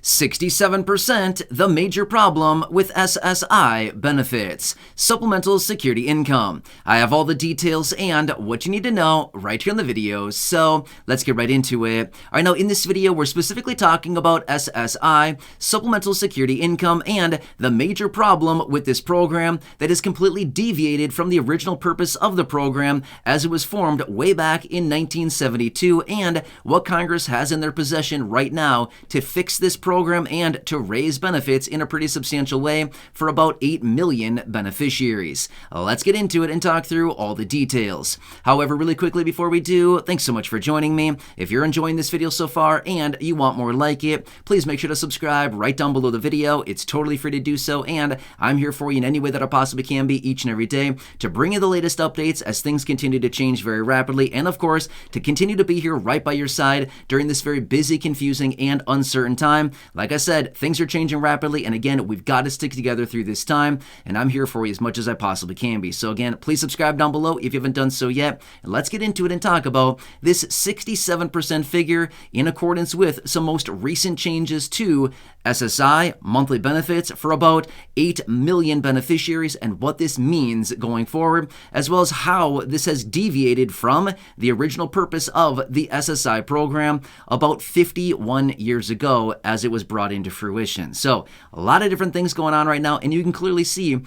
67% the major problem with SSI benefits. Supplemental security income. I have all the details and what you need to know right here in the video, so let's get right into it. All right, now in this video, we're specifically talking about SSI, supplemental security income, and the major problem with this program that is completely deviated from the original purpose of the program as it was formed way back in 1972, and what Congress has in their possession right now to fix this program and to raise benefits in a pretty substantial way for about 8 million beneficiaries. Let's get into it and talk through all the details. However, really quickly before we do, thanks so much for joining me. If you're enjoying this video so far and you want more like it, please make sure to subscribe right down below the video. It's totally free to do so, and I'm here for you in any way that I possibly can be each and every day to bring you the latest updates as things continue to change very rapidly, and of course, to continue to be here right by your side during this very busy, confusing, and uncertain time. Like I said, things are changing rapidly, and again, we've got to stick together through this time, and I'm here for you as much as I possibly can be. So again, please subscribe down below if you haven't done so yet, and let's get into it and talk about this 67% figure in accordance with some most recent changes to SSI monthly benefits for about 8 million beneficiaries and what this means going forward, as well as how this has deviated from the original purpose of the SSI program about 51 years ago as it was brought into fruition. So a lot of different things going on right now, and you can clearly see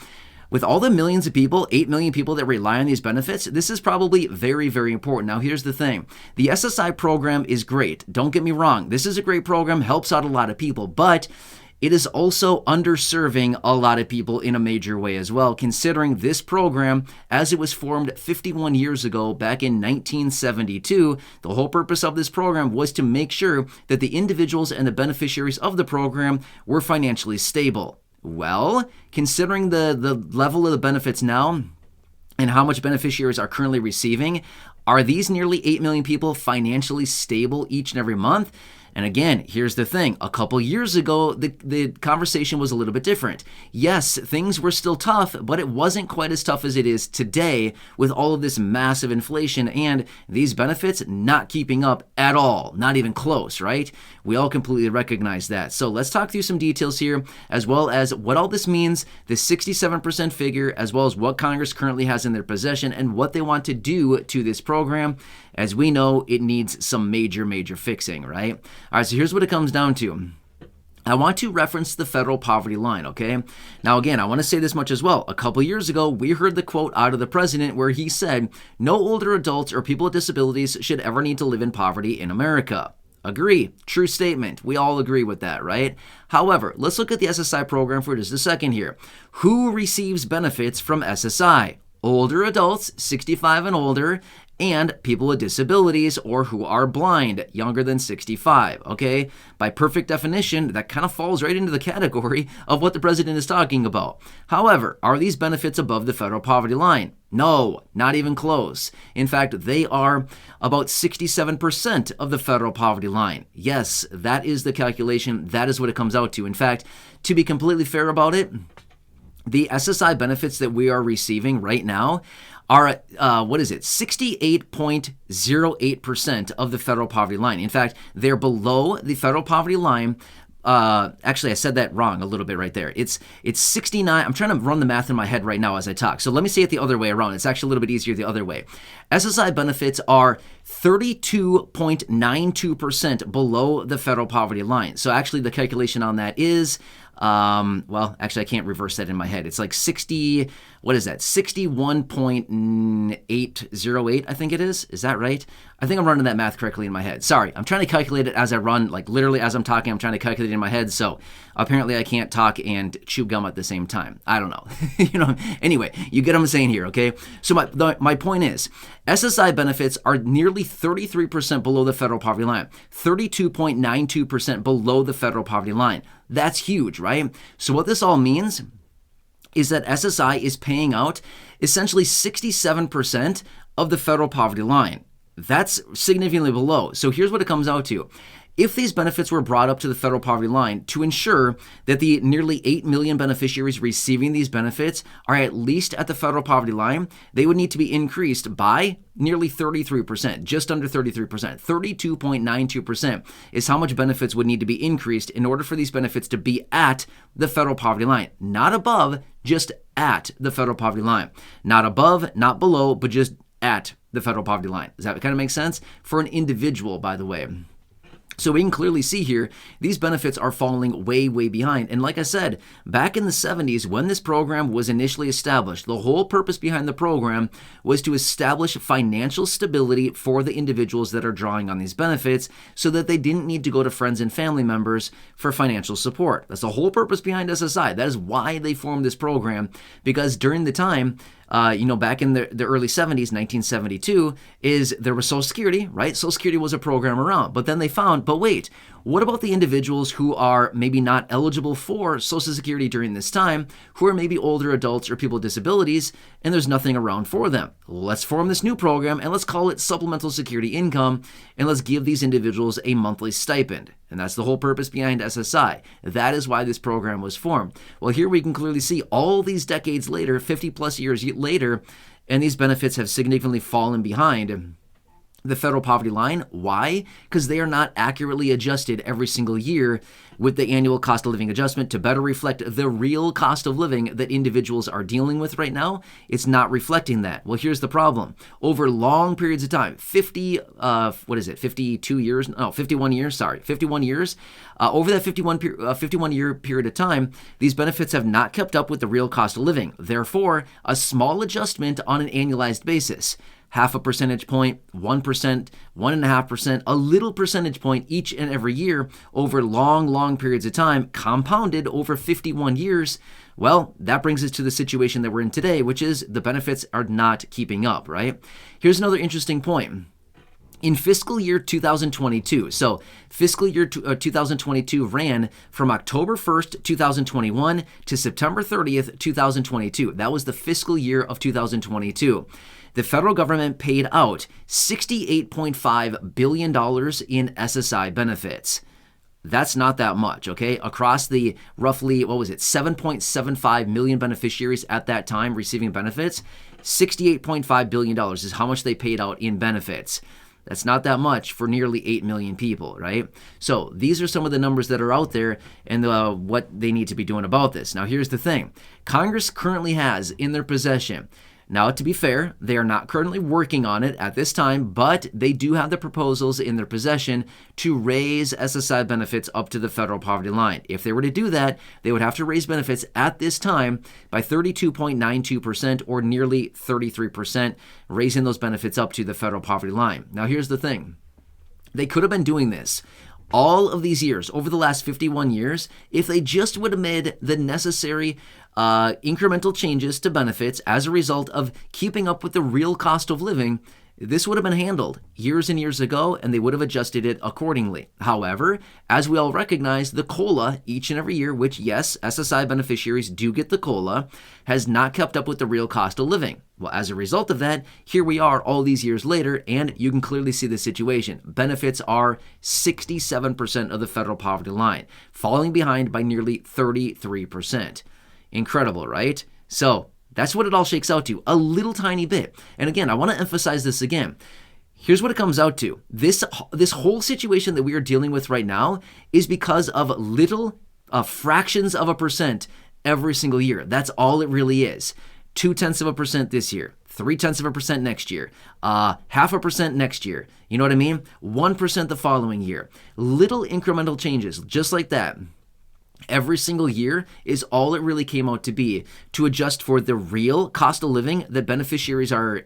with all the millions of people, 8 million people that rely on these benefits, this is probably very, very important. Now, here's the thing. The SSI program is great. Don't get me wrong. This is a great program, helps out a lot of people, but it is also underserving a lot of people in a major way as well, considering this program, as it was formed 51 years ago, back in 1972, the whole purpose of this program was to make sure that the individuals and the beneficiaries of the program were financially stable. Well, considering the level of the benefits now and how much beneficiaries are currently receiving, are these nearly 8 million people financially stable each and every month? And again, here's the thing. A couple years ago, the conversation was a little bit different. Yes, things were still tough, but it wasn't quite as tough as it is today with all of this massive inflation and these benefits not keeping up at all, not even close, right? We all completely recognize that. So let's talk through some details here, as well as what all this means, the 67% figure, as well as what Congress currently has in their possession and what they want to do to this program. As we know, it needs some major fixing, right? All right, so here's what it comes down to. I want to reference the federal poverty line, okay? Now, again, I want to say this much as well. A couple years ago, we heard the quote out of the president where he said, "No older adults or people with disabilities should ever need to live in poverty in America." Agree. True statement. We all agree with that, right? However, let's look at the SSI program for just a second here. Who receives benefits from SSI? Older adults, 65 and older, and people with disabilities or who are blind, younger than 65, okay? By perfect definition, that kind of falls right into the category of what the president is talking about. However, are these benefits above the federal poverty line? No, not even close. In fact, they are about 67% of the federal poverty line. Yes, that is the calculation. That is what it comes out to. In fact, to be completely fair about it, the SSI benefits that we are receiving right now are, 68.08% of the federal poverty line. In fact, they're below the federal poverty line. Actually, I said that wrong a little bit right there. It's 69. I'm trying to run the math in my head right now as I talk. So let me say it the other way around. It's actually a little bit easier the other way. SSI benefits are 32.92% below the federal poverty line. So actually, the calculation on that is, well, actually, I can't reverse that in my head. It's like 60, what is that? 61.808, I think it is. Is that right? I think I'm running that math correctly in my head. Sorry, I'm trying to calculate it as I run, like literally as I'm talking, I'm trying to calculate it in my head. So apparently I can't talk and chew gum at the same time. I don't know. Anyway, you get what I'm saying here, okay? So my point is, SSI benefits are nearly 33% below the federal poverty line, 32.92% below the federal poverty line. That's huge, right? So what this all means is that SSI is paying out essentially 67% of the federal poverty line. That's significantly below. So here's what it comes out to. If these benefits were brought up to the federal poverty line to ensure that the nearly 8 million beneficiaries receiving these benefits are at least at the federal poverty line, they would need to be increased by nearly 33%, just under 33%. 32.92% is how much benefits would need to be increased in order for these benefits to be at the federal poverty line. Not above, just at the federal poverty line. Not above, not below, but just at the federal poverty line. Does that kind of make sense? For an individual, by the way. So we can clearly see here, these benefits are falling way, way behind. And like I said, back in the 70s, when this program was initially established, the whole purpose behind the program was to establish financial stability for the individuals that are drawing on these benefits so that they didn't need to go to friends and family members for financial support. That's the whole purpose behind SSI. That is why they formed this program, because during the time, back in the early 70s, 1972, there was Social Security, right? Social Security was a program around. But then they found, but wait, what about the individuals who are maybe not eligible for Social Security during this time, who are maybe older adults or people with disabilities, and there's nothing around for them? Let's form this new program, and let's call it Supplemental Security Income, and let's give these individuals a monthly stipend. And that's the whole purpose behind SSI. That is why this program was formed. Well, here we can clearly see all these decades later, 50 plus years later, and these benefits have significantly fallen behind the federal poverty line. Why? Because they are not accurately adjusted every single year with the annual cost of living adjustment to better reflect the real cost of living that individuals are dealing with right now. It's not reflecting that. Well, here's the problem. Over long periods of time, 51 years, over that 51-year period of time, these benefits have not kept up with the real cost of living. Therefore, a small adjustment on an annualized basis, 0.5 percentage point, 1%, 1.5%, a little percentage point each and every year over long periods of time, compounded over 51 years, well, that brings us to the situation that we're in today, which is the benefits are not keeping up, right? Here's another interesting point. In fiscal year 2022, so fiscal year 2022 ran from October 1st, 2021 to September 30th, 2022. That was the fiscal year of 2022. The federal government paid out $68.5 billion in SSI benefits. That's not that much, okay? Across the roughly, 7.75 million beneficiaries at that time receiving benefits, $68.5 billion is how much they paid out in benefits. That's not that much for nearly 8 million people, right? So these are some of the numbers that are out there and what they need to be doing about this. Now, here's the thing. Congress currently has in their possession, now, to be fair, they are not currently working on it at this time, but they do have the proposals in their possession to raise SSI benefits up to the federal poverty line. If they were to do that, they would have to raise benefits at this time by 32.92% or nearly 33%, raising those benefits up to the federal poverty line. Now, here's the thing. They could have been doing this all of these years, over the last 51 years, if they just would have made the necessary incremental changes to benefits as a result of keeping up with the real cost of living. This would have been handled years and years ago, and they would have adjusted it accordingly. However, as we all recognize, the COLA each and every year, which, yes, SSI beneficiaries do get the COLA, has not kept up with the real cost of living. Well, as a result of that, here we are all these years later, and you can clearly see the situation. Benefits are 67% of the federal poverty line, falling behind by nearly 33%. Incredible, right? So, that's what it all shakes out to, a little tiny bit. And again, I want to emphasize this again. Here's what it comes out to. This whole situation that we are dealing with right now is because of little fractions of a percent every single year. That's all it really is. 0.2% this year, 0.3% next year, 0.5% next year. You know what I mean? 1% the following year. Little incremental changes, just like that. Every single year is all it really came out to be, to adjust for the real cost of living that beneficiaries are,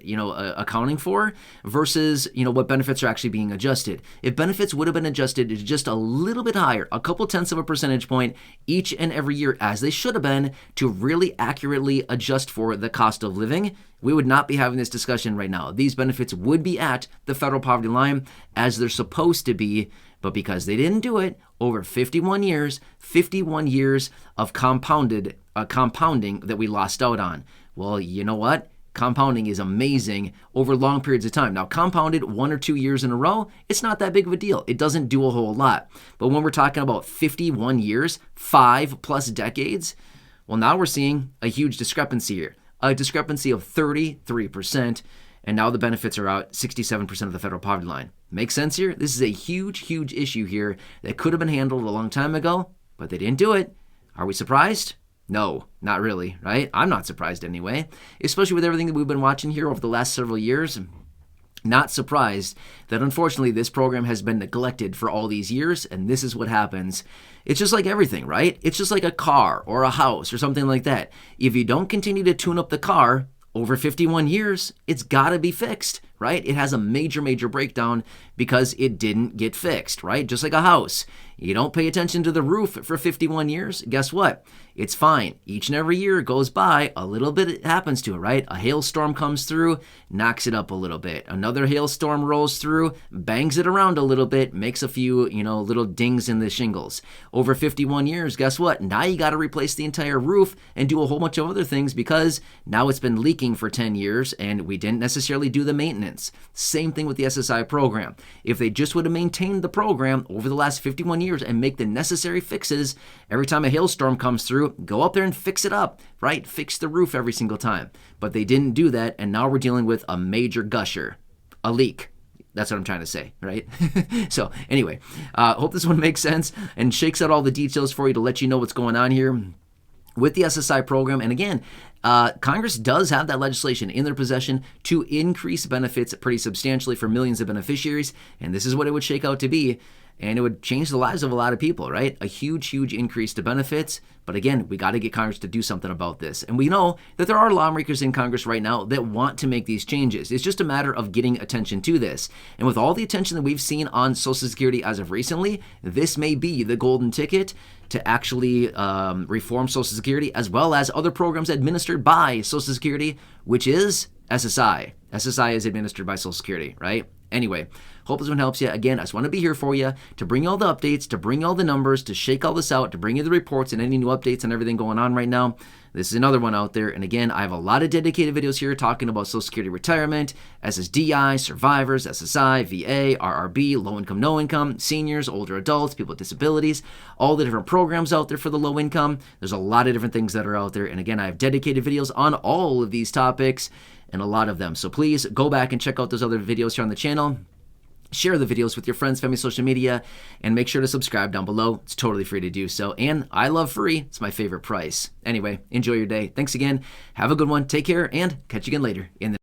accounting for versus, what benefits are actually being adjusted. If benefits would have been adjusted to just a little bit higher, a couple tenths of a percentage point each and every year, as they should have been, to really accurately adjust for the cost of living, we would not be having this discussion right now. These benefits would be at the federal poverty line as they're supposed to be, but because they didn't do it, over 51 years of compounding that we lost out on. Well, you know what? Compounding is amazing over long periods of time. Now, compounded 1 or 2 years in a row, it's not that big of a deal. It doesn't do a whole lot. But when we're talking about 51 years, 5+ decades, well, now we're seeing a huge discrepancy here, a discrepancy of 33%. And now the benefits are out 67% of the federal poverty line. Make sense here? This is a huge, huge issue here that could have been handled a long time ago, but they didn't do it. Are we surprised? No, not really, right? I'm not surprised anyway, especially with everything that we've been watching here over the last several years. Not surprised that unfortunately this program has been neglected for all these years, and this is what happens. It's just like everything, right? It's just like a car or a house or something like that. If you don't continue to tune up the car over 51 years, it's got to be fixed, right? It has a major, major breakdown because it didn't get fixed, right? Just like a house. You don't pay attention to the roof for 51 years, guess what? It's fine. Each and every year goes by, a little bit happens to it, right? A hailstorm comes through, knocks it up a little bit. Another hailstorm rolls through, bangs it around a little bit, makes a few, little dings in the shingles. Over 51 years, guess what? Now you got to replace the entire roof and do a whole bunch of other things because now it's been leaking for 10 years and we didn't necessarily do the maintenance. Same thing with the SSI program. If they just would have maintained the program over the last 51 years and make the necessary fixes, every time a hailstorm comes through, go up there and fix it up, right? Fix the roof every single time. But they didn't do that, and now we're dealing with a major gusher, a leak. That's what I'm trying to say, right? So anyway, hope this one makes sense and shakes out all the details for you to let you know what's going on here with the SSI program. And again, Congress does have that legislation in their possession to increase benefits pretty substantially for millions of beneficiaries, and this is what it would shake out to be. And it would change the lives of a lot of people, right? A huge, huge increase to benefits. But again, we got to get Congress to do something about this. And we know that there are lawmakers in Congress right now that want to make these changes. It's just a matter of getting attention to this. And with all the attention that we've seen on Social Security as of recently, this may be the golden ticket to actually reform Social Security as well as other programs administered by Social Security, which is SSI. SSI is administered by Social Security, right? Anyway, hope this one helps you. Again, I just want to be here for you to bring you all the updates, to bring you all the numbers, to shake all this out, to bring you the reports and any new updates and everything going on right now. This is another one out there. And again, I have a lot of dedicated videos here talking about Social Security retirement, SSDI, survivors, SSI, VA, RRB, low income, no income, seniors, older adults, people with disabilities, all the different programs out there for the low income. There's a lot of different things that are out there. And again, I have dedicated videos on all of these topics and a lot of them. So please go back and check out those other videos here on the channel. Share the videos with your friends, family, social media, and make sure to subscribe down below. It's totally free to do so. And I love free. It's my favorite price. Anyway, enjoy your day. Thanks again. Have a good one. Take care and catch you again later in the